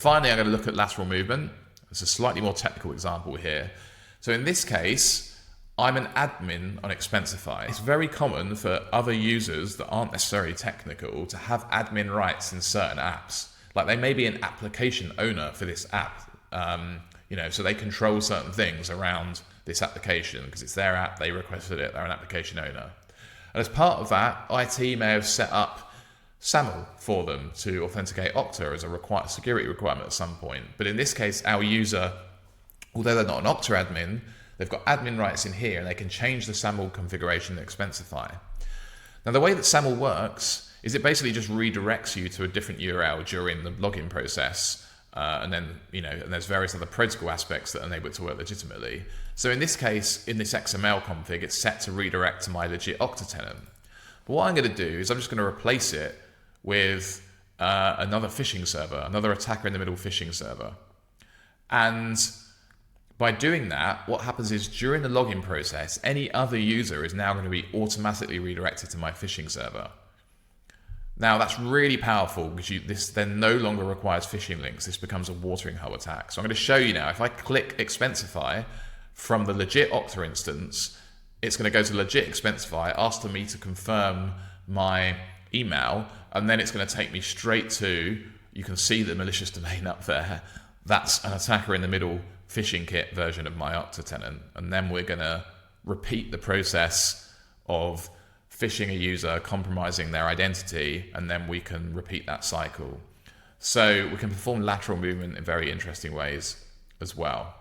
Finally, I'm going to look at lateral movement. It's a slightly more technical example here. So in this case, I'm an admin on Expensify. It's very common for other users that aren't necessarily technical to have admin rights in certain apps. Like they may be an application owner for this app, so they control certain things around this application because it's their app, they requested it, they're an application owner. And as part of that, IT may have set up SAML for them to authenticate Okta as a security requirement at some point. But in this case, our user, although they're not an Okta admin, they've got admin rights in here and they can change the SAML configuration in Expensify. Now, the way that SAML works is it basically just redirects you to a different URL during the login process. And then, and there's various other protocol aspects that enable it to work legitimately. So in this case, in this XML config, it's set to redirect to my legit Okta tenant. But what I'm going to do is I'm just going to replace it with another phishing server, another attacker in the middle phishing server. And by doing that, what happens is during the login process, any other user is now going to be automatically redirected to my phishing server. Now that's really powerful because this then no longer requires phishing links. This becomes a watering hole attack. So I'm going to show you now. If I click Expensify from the legit Okta instance, it's going to go to legit Expensify, ask me to confirm my email, and then it's going to take me straight to, you can see the malicious domain up there. That's an attacker in the middle phishing kit version of my Okta tenant. And then we're going to repeat the process of phishing a user, compromising their identity, and then we can repeat that cycle. So we can perform lateral movement in very interesting ways as well.